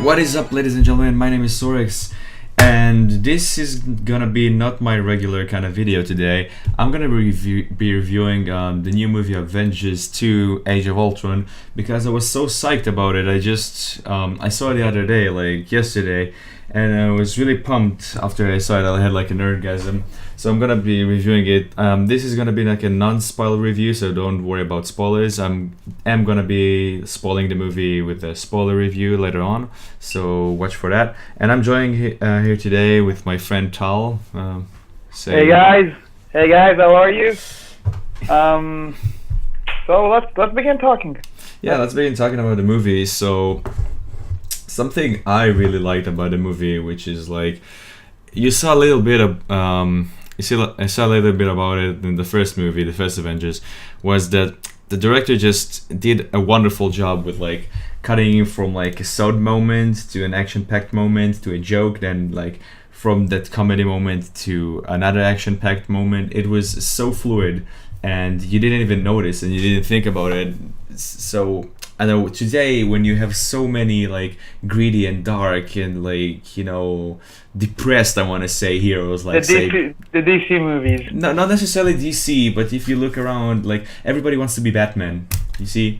What is up, ladies and gentlemen? My name is Sorex, and this is gonna be not my regular kind of video today. I'm gonna be reviewing the new movie Avengers 2: Age of Ultron because I was so psyched about it. I saw it the other day, like yesterday, and I was really pumped after I saw it. I had like an orgasm. So I'm gonna be reviewing it. This is gonna be like a non-spoiler review, so don't worry about spoilers. I'm gonna be spoiling the movie with a spoiler review later on, so watch for that. And I'm joining here today with my friend Tal. Hey guys, how are you? So let's begin talking. Yeah, let's begin talking about the movie. So something I really liked about the movie, which is like you saw a little bit of I saw a little bit about it in the first movie, the first Avengers, was that the director just did a wonderful job with like cutting from like a sad moment to an action-packed moment to a joke, then like from that comedy moment to another action-packed moment. It was so fluid, and you didn't even notice, and you didn't think about it. So I know today when you have so many like greedy and dark and like depressed, I want to say, heroes like the DC movies. No, not necessarily DC, but if you look around, like everybody wants to be Batman. You see?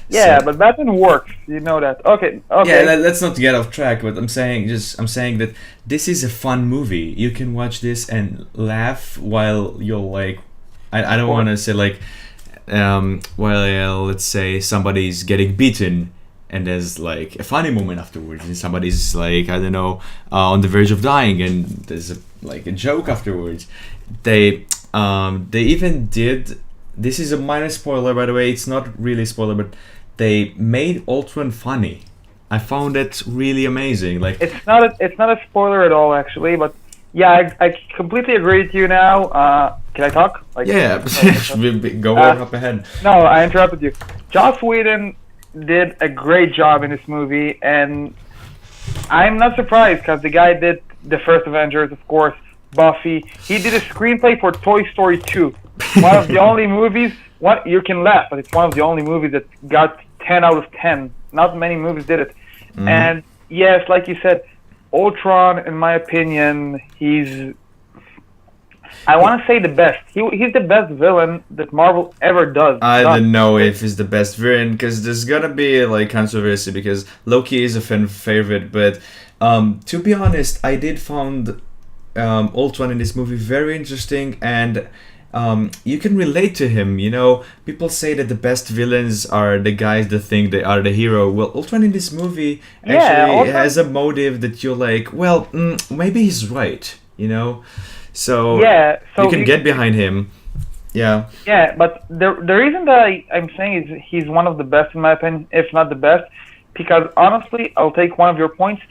Yeah, but Batman works. You know that. Okay. Yeah, let's not get off track. But I'm saying that this is a fun movie. You can watch this and laugh while you're like, I don't want to say like. Well, let's say somebody's getting beaten and there's like a funny moment afterwards, and somebody's like, I don't know, on the verge of dying, and there's like a joke afterwards. They even did, this is a minor spoiler by the way, it's not really a spoiler, but they made Ultron funny. I found that really amazing. Like it's not a spoiler at all actually, but yeah, I completely agree with you now. Can I talk? Like, yeah, go up ahead. No, I interrupted you. Joss Whedon did a great job in this movie, and I'm not surprised because the guy did the first Avengers, of course, Buffy. He did a screenplay for Toy Story 2. One of the only movies, you can laugh, but it's one of the only movies that got 10 out of 10. Not many movies did it. And yes, like you said, Ultron, in my opinion, I want to say the best. He's the best villain that Marvel ever does. I don't know if he's the best villain, because there's gonna be like controversy, because Loki is a fan favorite. But to be honest, I did find Ultron in this movie very interesting, and you can relate to him. People say that the best villains are the guys that think they are the hero. Well, Ultron in this movie actually has a motive that you're like, well, maybe he's right. So you can get behind him. Yeah. Yeah, but the reason that I'm saying is he's one of the best in my opinion, if not the best, because honestly, I'll take one of your points.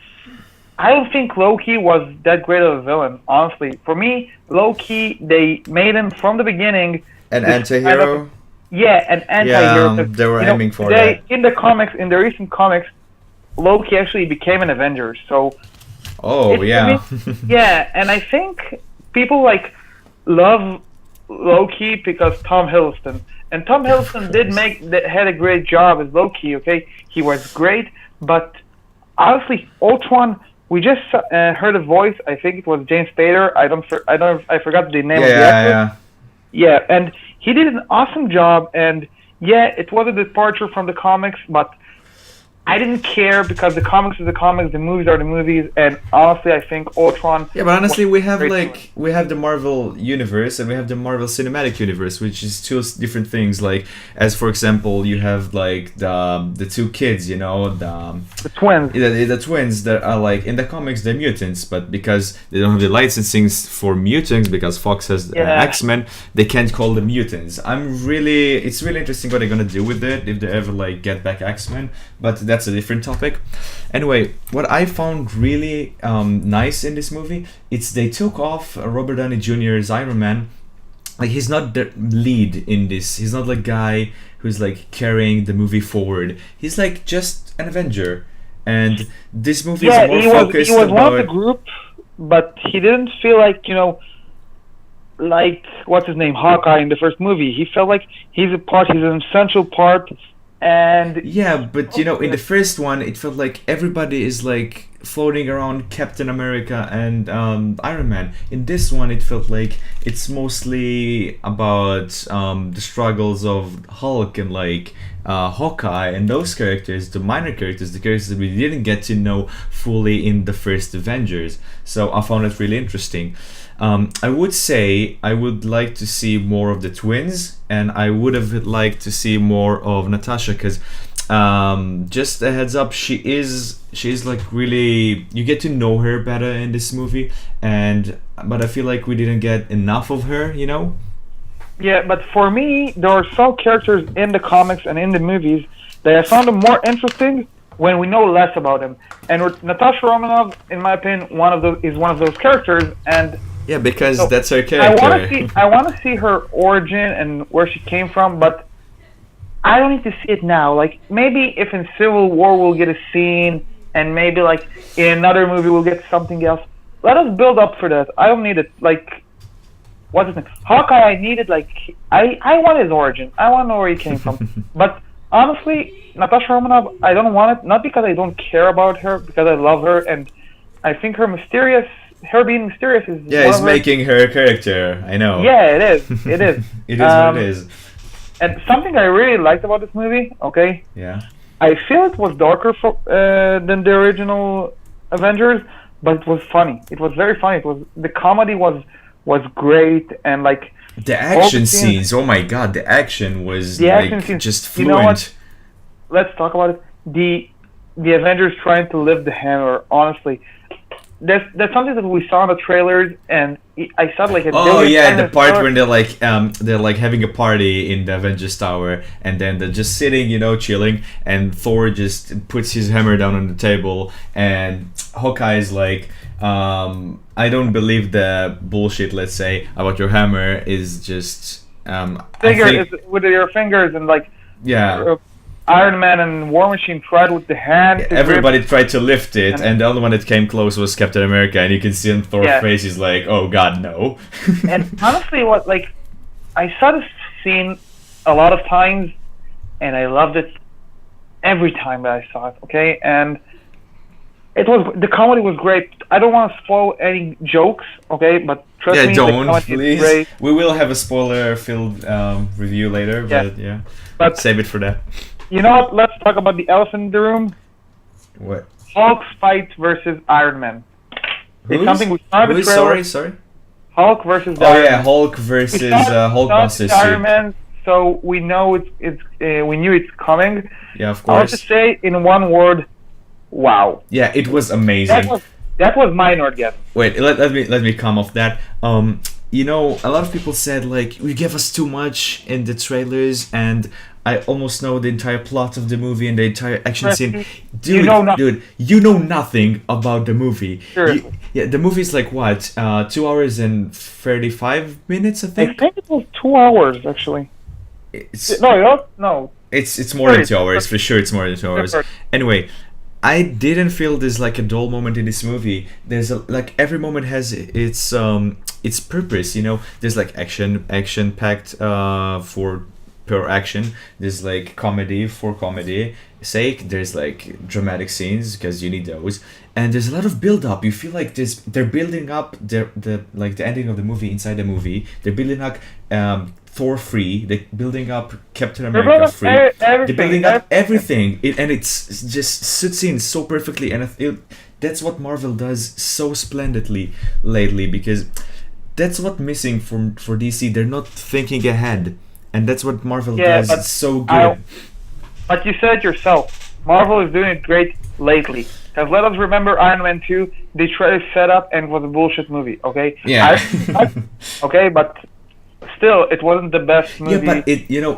I don't think Loki was that great of a villain, honestly. For me, Loki, they made him from the beginning an anti-hero. An anti-hero. Yeah, they were aiming for that. In the recent comics, Loki actually became an Avenger. So. Oh yeah. Yeah, and I think people like love Loki because Tom Hiddleston, and Tom Hiddleston had a great job as Loki. Okay, he was great, but honestly, Ultron. We just heard a voice. I think it was James Spader. I forgot the name of the actor. Yeah, and he did an awesome job. And yeah, it was a departure from the comics, but I didn't care because the comics are the comics, the movies are the movies, and honestly, I think Ultron. Yeah, but honestly, we have the Marvel universe and we have the Marvel Cinematic Universe, which is two different things. Like, as for example, you have like the two kids, the twins. The twins that are like in the comics they're mutants, but because they don't have the licensing for mutants, because Fox has X-Men, they can't call them mutants. It's really interesting what they're gonna do with it if they ever like get back X-Men, but that's a different topic. Anyway, what I found really nice in this movie, it's they took off Robert Downey Jr.'s Iron Man. Like, he's not the lead in this. He's not the guy who's like carrying the movie forward. He's like just an Avenger, and this movie is more focused. He was one of the group, but he didn't feel like like what's his name, Hawkeye in the first movie. He felt like he's an essential part. And Yeah, but in the first one, it felt like everybody is like floating around Captain America and Iron Man. In this one, it felt like it's mostly about the struggles of Hulk and like Hawkeye and those characters, the minor characters, the characters that we didn't get to know fully in the first Avengers. So I found it really interesting. I would say I would like to see more of the twins, and I would have liked to see more of Natasha, because just a heads up, she's like really, you get to know her better in this movie, but I feel like we didn't get enough of her. Yeah, but for me, there are some characters in the comics and in the movies that I found them more interesting when we know less about them. And with Natasha Romanoff, in my opinion, is one of those characters, and yeah, because so that's her character. I want to see her origin and where she came from, but I don't need to see it now. Like, maybe if in Civil War we'll get a scene, and maybe like in another movie we'll get something else. Let us build up for that. I don't need it. Like, what's his name? Hawkeye, I needed, like, I want his origin. I want to know where he came from. But honestly, Natasha Romanoff, I don't want it. Not because I don't care about her, because I love her, and I think her being mysterious is it's making her character. I know. Yeah, it is. It is. It is what it is. And something I really liked about this movie, okay? Yeah. I feel it was darker than the original Avengers, but it was funny. It was very funny. The comedy was great, and like the action scenes. Oh my god, the action was just fluent. You know what? Let's talk about it. The Avengers trying to lift the hammer. Honestly, that's something that we saw in the trailers, and I saw like the part when they're like having a party in the Avengers Tower, and then they're just sitting, chilling, and Thor just puts his hammer down on the table, and Hawkeye is like, I don't believe the bullshit, let's say, about your hammer is just with your fingers, and like Iron Man and War Machine tried with the hand. Everybody tried to lift it, and the only one that came close was Captain America, and you can see on Thor's face, he's like, oh god, no. And honestly, I saw this scene a lot of times, and I loved it every time that I saw it, okay? And the comedy was great. I don't want to spoil any jokes, okay? But trust me, don't, the comedy please. is great. We will have a spoiler-filled review later, but save it for that. You know what? Let's talk about the elephant in the room. What? Hulk's fight versus Iron Man. It's something we saw in the trailer. Sorry? Hulk versus Iron Man. Hulk versus Hulkbuster Iron Man, so we know we knew it's coming. Yeah, of course. I have to say, in one word, wow. Yeah, it was amazing. That was my orgasm. Wait, let me come off that. A lot of people said like we give us too much in the trailers, and I almost know the entire plot of the movie and the entire action scene. Dude, you know nothing about the movie. Sure. The movie is like what? 2 hours and 35 minutes, I think. I think it was 2 hours actually. No. It's more than 2 hours for sure. It's more than 2 hours. Anyway, I didn't feel there's like a dull moment in this movie. There's every moment has its purpose. There's like action packed for pure action. There's like comedy for comedy sake. There's like dramatic scenes because you need those, and there's a lot of build up. You feel like they're building up the ending of the movie inside the movie. They're building up Thor free. They're building up Captain America free. They're building up everything. It just suits in so perfectly, and I feel that's what Marvel does so splendidly lately, because that's what's missing for DC. They're not thinking ahead. And that's what Marvel does. It's so good. But you said it yourself. Marvel is doing it great lately. Because let us remember Iron Man 2, they tried to set up and it was a bullshit movie, okay? Yeah. Okay, but still, it wasn't the best movie. Yeah, but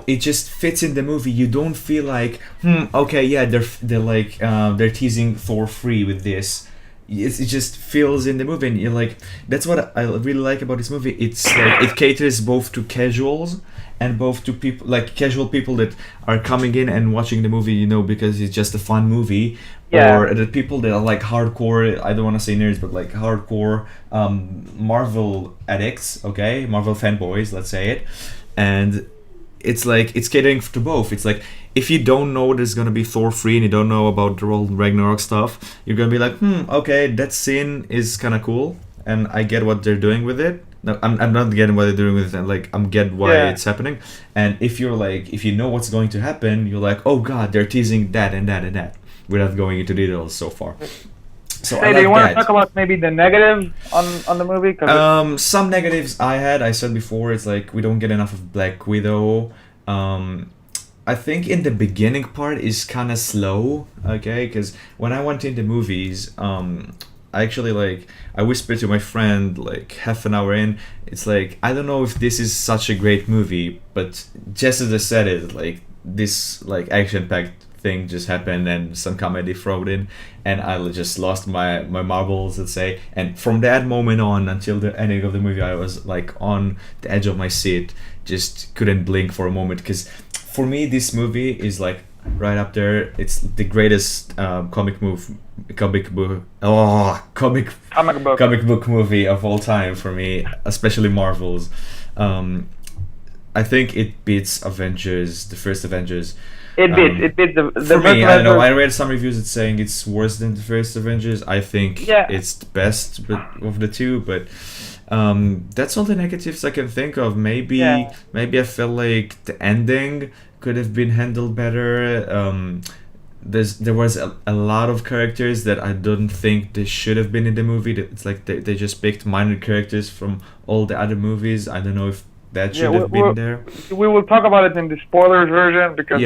it just fits in the movie. You don't feel like, they're teasing Thor 3 with this. It just feels in the movie, and you're like, that's what I really like about this movie. It's like it caters both to casuals and both to people, like casual people that are coming in and watching the movie, because it's just a fun movie, or the people that are like hardcore, I don't want to say nerds, but like hardcore Marvel addicts, okay, Marvel fanboys, let's say it, and it's like it's catering to both. It's like if you don't know there's gonna be Thor 3 and you don't know about the whole Ragnarok stuff, you're gonna be like, okay, that scene is kind of cool, and I get what they're doing with it. No, I'm not getting what they're doing with it, and like I'm get why it's happening. And if you're like, if you know what's going to happen, you're like, oh god, they're teasing that and that and that, without going into details so far. So Hey, do you want to talk about maybe the negatives on the movie? 'Cause some negatives I said before, it's like we don't get enough of Black Widow. I think in the beginning part is kind of slow, okay? Because when I went in the movies, I actually like I whispered to my friend like half an hour in, it's like I don't know if this is such a great movie, but just as I said it, like this like action-packed thing just happened and some comedy thrown in, and I just lost my marbles, let's say. And from that moment on until the ending of the movie, I was like on the edge of my seat, just couldn't blink for a moment, because for me this movie is like right up there. It's the greatest comic book movie of all time for me, especially Marvel's. I think it beats Avengers, the first Avengers. It beats the for me, I don't know. I read some reviews that saying it's worse than the first Avengers. I think it's the best of the two, but that's all the negatives I can think of. Maybe I felt like the ending could have been handled better. There was a lot of characters that I don't think they should have been in the movie. It's like they just picked minor characters from all the other movies. I don't know if that should have been there. We will talk about it in the spoilers version because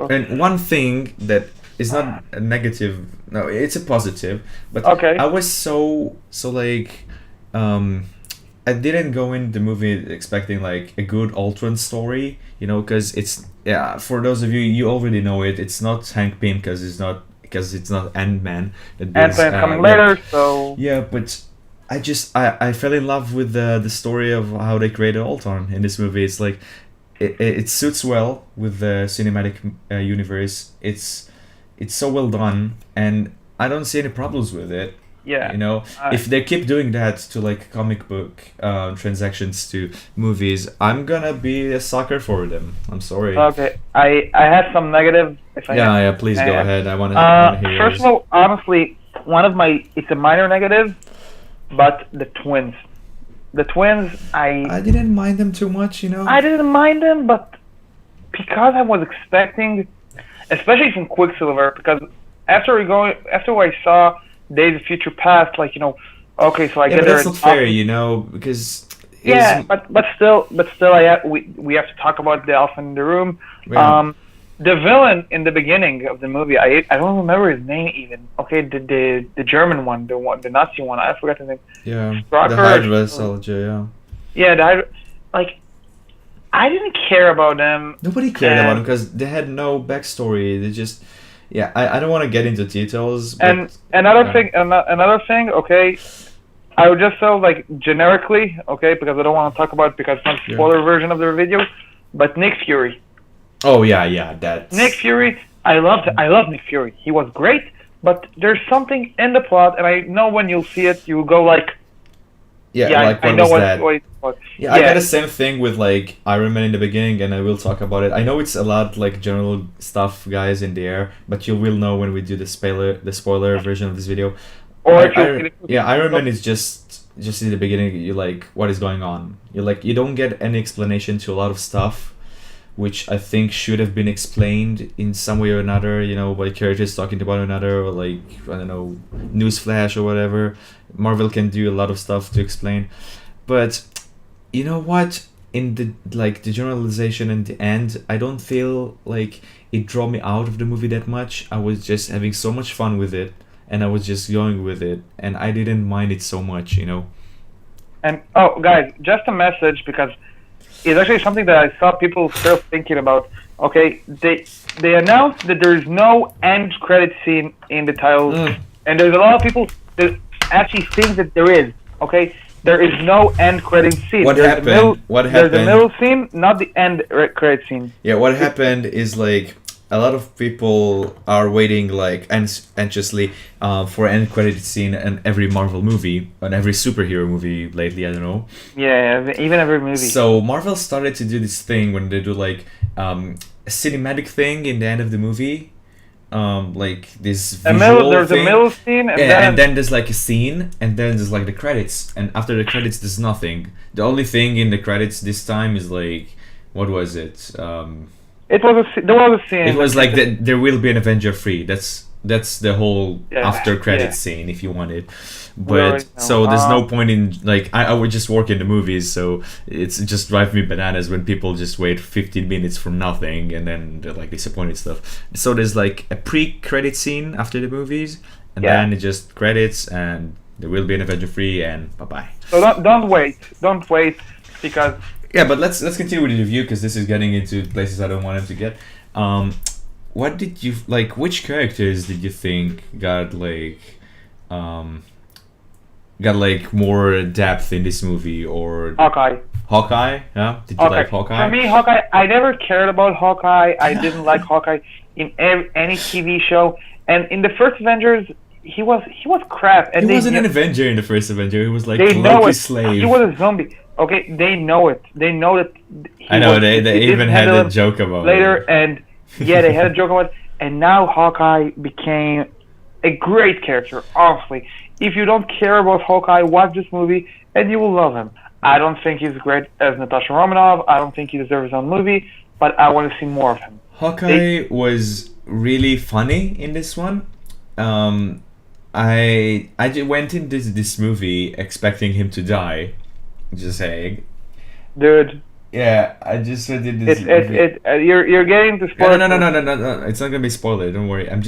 and one thing that is not a negative, no, it's a positive, but I was so like I didn't go in the movie expecting like a good Ultron story, you know, because it's for those of you already know it. It's not Hank Pym because it's not Ant-Man. Ant-Man's coming later, so but I fell in love with the story of how they created Ultron in this movie. It's like it suits well with the cinematic universe. It's so well done, and I don't see any problems with it. Yeah, you know, if they keep doing that to like comic book transactions to movies, I'm gonna be a sucker for them. I'm sorry. Okay, I have some negative. Please go ahead. I want to hear first of all, honestly, it's a minor negative, but the twins, I didn't mind them too much, you know. I didn't mind them, but because I was expecting, especially from Quicksilver, because after I saw Days of Future Past, like, you know, okay, so I get there. That's not fair, you know, because but still, we have to talk about the elephant in the room. Yeah. The villain in the beginning of the movie, I don't remember his name even. Okay, the German one, the Nazi one, I forgot his name. Yeah, Strocker, the Hydra soldier. Yeah, the Hydra, like, I didn't care about them. Nobody cared about them because they had no backstory. They just. Yeah, I don't want to get into details. But, and another thing, okay, I would just say like generically, okay, because I don't want to talk about it because it's not a spoiler version of the video, but Nick Fury. Oh yeah, that's Nick Fury. I love Nick Fury. He was great, but there's something in the plot, and I know when you'll see it, you'll go like, like I know what. I got the same thing with like Iron Man in the beginning, and I will talk about it. I know it's a lot like general stuff, guys, in the air, but you will know when we do the spoiler version of this video. Iron Man is just in the beginning. You're like, what is going on? You're like, you don't get any explanation to a lot of stuff, which I think should have been explained in some way or another. You know, by characters talking to one another, or like, I don't know, newsflash or whatever. Marvel can do a lot of stuff to explain, but you know what? In the generalization and the end, I don't feel like it drew me out of the movie that much. I was just having so much fun with it, and I was just going with it, and I didn't mind it so much, you know. And guys, just a message, because it's actually something that I saw people still thinking about. Okay, they announced that there is no end credit scene in the title, and there's a lot of people that actually think that there is. Okay, there is no end credit scene. What happened? There's the middle scene, not the end credit scene. Yeah, what happened is like a lot of people are waiting like anxiously for end credit scene in every Marvel movie and every superhero movie lately. I don't know. Yeah, even every movie. So Marvel started to do this thing when they do like a cinematic thing in the end of the movie, like this visual there's thing. a middle scene, and Yeah, then, and then there's like a scene, and then there's like the credits, and after the credits there's nothing. The only thing in the credits this time is like, what was it? there was a scene. It was like there will be an Avenger 3. That's the whole Yeah, after credits yeah. scene if you want it. We already But know. so there's no point in like I would just work in the movies, so it just drives me bananas when people just wait 15 minutes for nothing and then they're like disappointed stuff. So there's like a pre-credit scene after the movies, and Yeah. then it just credits and there will be an Avenger 3 and bye bye. So don't wait because Yeah, but let's continue with the review because this is getting into places I don't want him to get. What did you like? Which characters did you think got more depth in this movie? Or Hawkeye. Hawkeye? Yeah, did you like Hawkeye? For me, Hawkeye. I never cared about Hawkeye. I didn't like Hawkeye in any TV show. And in the first Avengers, he was crap. And He wasn't an Avenger in the first Avenger. He was like they know Loki's it. slave. He was a zombie. Okay, they know it. They know that. I know they didn't even had handle a him joke about later, it. and yeah, they had a joke about it. And now Hawkeye became a great character. Honestly, if you don't care about Hawkeye, watch this movie and you will love him. I don't think he's great as Natasha Romanoff. I don't think he deserves his own movie, but I want to see more of him. Hawkeye was really funny in this one. I went into this movie expecting him to die. Just saying. Dude, Yeah, I just did this. you're getting to spoil. No. It's not gonna be spoiler. Don't worry. I'm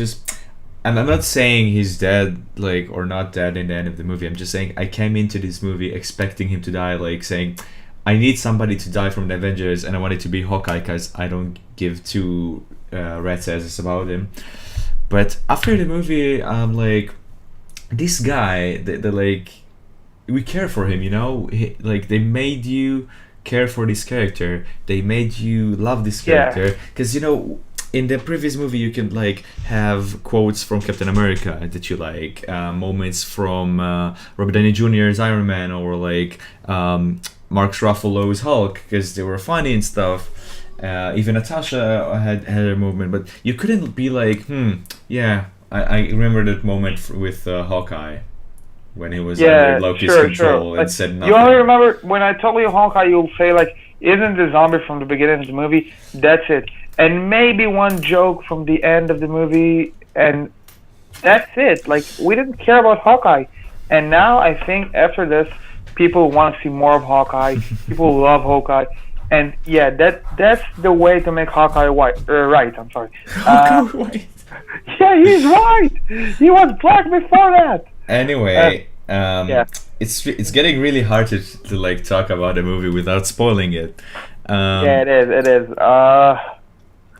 not saying he's dead, like, or not dead in the end of the movie. I'm just saying I came into this movie expecting him to die, like saying, I need somebody to die from the Avengers, and I want it to be Hawkeye because I don't give two rat's asses about him. But after the movie, I'm like, this guy, the like, we care for him, you know. Like they made you care for this character. They made you love this character because you know. In the previous movie, you can like have quotes from Captain America that you like, moments from Robert Downey Jr.'s Iron Man, or like Mark Ruffalo's Hulk because they were funny and stuff. Even Natasha had her movement, but you couldn't be like, yeah, I remember that moment with Hawkeye when he was under Loki's control and said nothing. You only remember when I told you Hawkeye, you'll say like, isn't the zombie from the beginning of the movie? That's it. And maybe one joke from the end of the movie, and that's it. Like, we didn't care about Hawkeye. And now I think after this, people want to see more of Hawkeye. People love Hawkeye. And yeah, that's the way to make Hawkeye right. I'm sorry. Hawkeye white. Yeah, he's white. He was black before that. Anyway, it's getting really hard to like talk about a movie without spoiling it. Yeah, it is.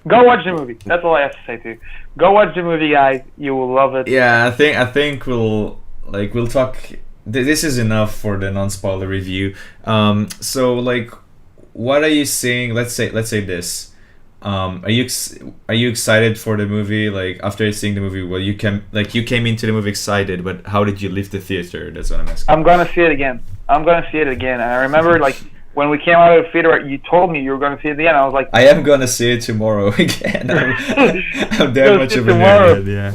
Go watch the movie. That's all I have to say to you. Go watch the movie, guys. You will love it. Yeah, I think we'll talk. This is enough for the non-spoiler review. So like, what are you seeing? Let's say this. Are you excited for the movie? Like after seeing the movie, well, you came into the movie excited, but how did you leave the theater? That's what I'm asking. I'm gonna see it again. And I remember like. When we came out of the theater, you told me you were going to see it again. I was like, I am going to see it tomorrow again. I'm that much of a nerd, yeah.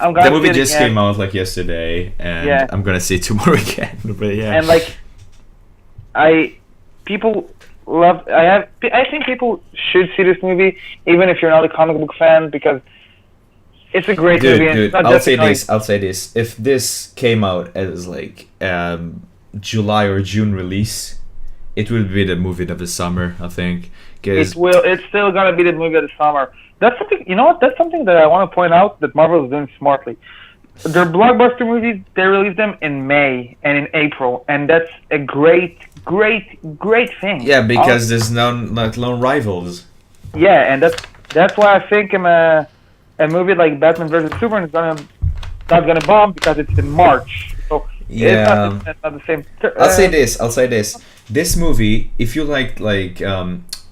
The movie just came out like yesterday, and I'm going to see it tomorrow again. But yeah. And like, I think people should see this movie, even if you're not a comic book fan, because it's a great movie. And it's not I'll say this. If this came out as like July or June release, it will be the movie of the summer, I think. It's still gonna be the movie of the summer. That's something. You know what? That's something that I want to point out that Marvel is doing smartly. Their blockbuster movies, they release them in May and in April, and that's a great thing. Yeah, because there's no rivals. Yeah, and that's why I think a movie like Batman vs Superman is not gonna bomb because it's in March. So yeah, it's not the same. I'll say this. This movie, if you like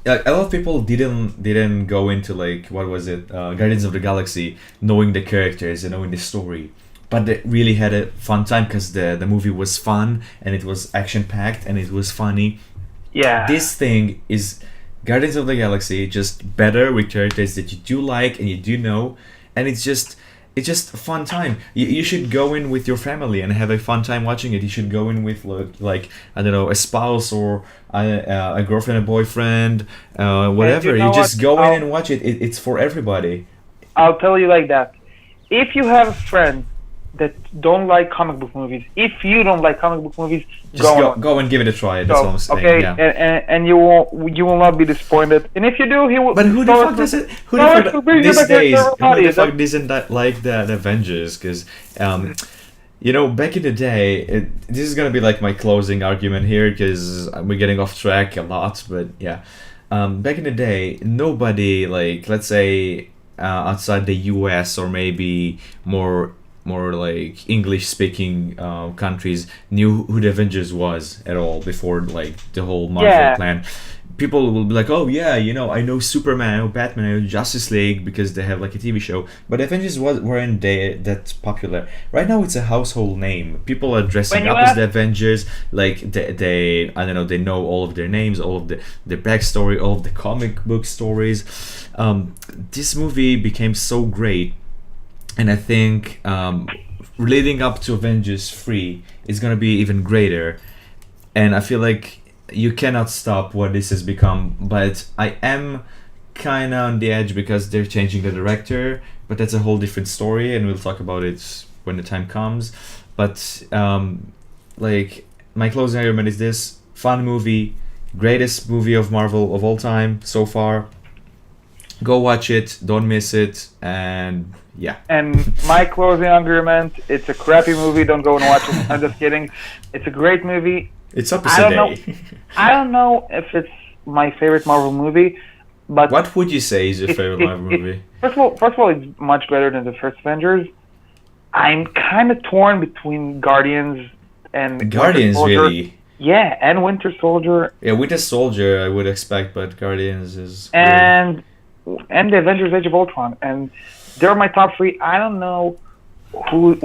a lot of people didn't go into like what was it, Guardians of the Galaxy, knowing the characters and knowing the story, but they really had a fun time because the movie was fun and it was action packed and it was funny. Yeah. This thing is Guardians of the Galaxy, just better with characters that you do like and you do know, and it's just a fun time. You should go in with your family and have a fun time watching it. You should go in with like I don't know, a spouse or a girlfriend, a boyfriend, whatever. you know You just what? go in and watch it. It's for everybody. I'll tell you like that. If you have a friend that don't like comic book movies, if you don't like comic book movies, Just go and give it a try. That's all I'm saying. okay, Yeah. and you will not be disappointed. And if you do, he will. But who the fuck does it? Who the fuck these days? Who the fuck doesn't like the Avengers? Because you know, back in the day, this is gonna be like my closing argument here because we're getting off track a lot. But yeah, back in the day, nobody, like, let's say outside the U.S. or maybe more like English speaking countries knew who the Avengers was at all before like the whole Marvel plan. People will be like, oh yeah, you know, I know Superman, I know Batman, I know Justice League because they have like a TV show. But Avengers weren't that popular. Right now it's a household name. People are dressing up as the Avengers. Like they I don't know, they know all of their names, all of their backstory, all of the comic book stories. This movie became so great. And I think leading up to Avengers 3 is going to be even greater. And I feel like you cannot stop what this has become. But I am kind of on the edge because they're changing the director. But that's a whole different story. And we'll talk about it when the time comes. But like my closing argument is this. Fun movie. Greatest movie of Marvel of all time so far. Go watch it. Don't miss it. And... yeah. And my closing argument, it's a crappy movie, don't go and watch it. I'm just kidding. It's a great movie. It's opposite day. I don't know if it's my favorite Marvel movie, but... what would you say is your favorite Marvel movie? First of all, it's much better than the first Avengers. I'm kind of torn between Guardians and... Guardians, really? Yeah, and Winter Soldier. Yeah, Winter Soldier I would expect, but Guardians is... and the Avengers Age of Ultron. And... they're my top three. I don't know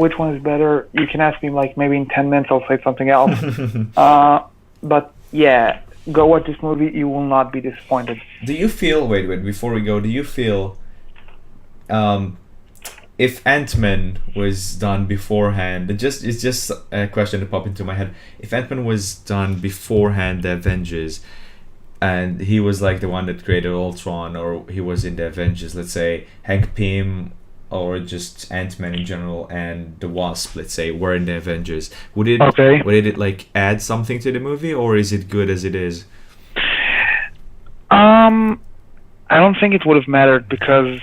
which one is better. You can ask me like maybe in 10 minutes I'll say something else. But yeah, go watch this movie. You will not be disappointed. Do you feel, wait, before we go, do you feel if Ant-Man was done beforehand, it's just a question that popped into my head. If Ant-Man was done beforehand, the Avengers, and he was like the one that created Ultron, or he was in the Avengers, let's say Hank Pym, or just Ant-Man in general, and the Wasp, let's say, were in the Avengers. Would it like add something to the movie, or is it good as it is? I don't think it would have mattered because,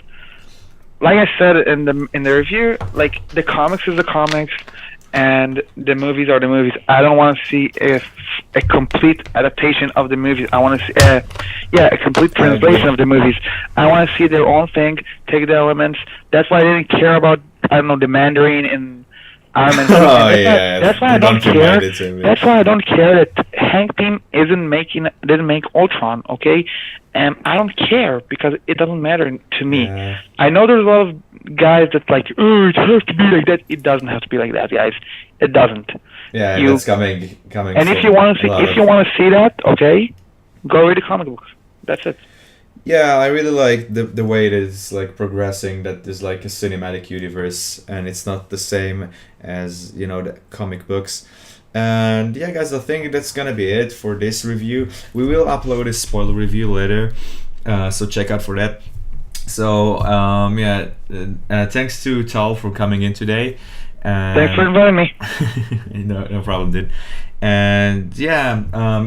like I said in the review, like the comics is the comics, and the movies are the movies. I don't want to see a complete adaptation of the movies. I want to see a complete translation of the movies. I want to see their own thing, take the elements. That's why I didn't care about, I don't know, the Mandarin in Iron Man. That's why I don't care. That's why I don't care that Hank Pym didn't make Ultron, okay? And I don't care because it doesn't matter to me. Yeah. I know there's a lot of guys that like, oh, it has to be like that. It doesn't have to be like that, guys. It doesn't. Yeah, that's coming. And if you want to see that, okay, go read the comic books. That's it. Yeah, I really like the way it is like progressing. That there's like a cinematic universe, and it's not the same as, you know, the comic books. And yeah, guys, I think that's gonna be it for this review. We will upload a spoiler review later, so check out for that. So thanks to Tal for coming in today. Thanks for inviting me. No problem, dude. And yeah,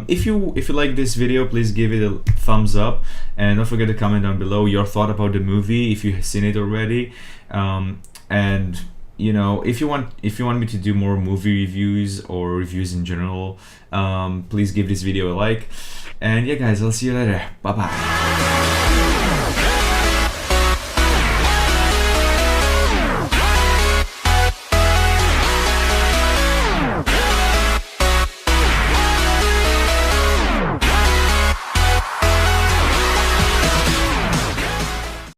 if you like this video, please give it a thumbs up, and don't forget to comment down below your thought about the movie if you've seen it already. And you know, if you want me to do more movie reviews or reviews in general, please give this video a like. And yeah, guys, I'll see you later. Bye bye.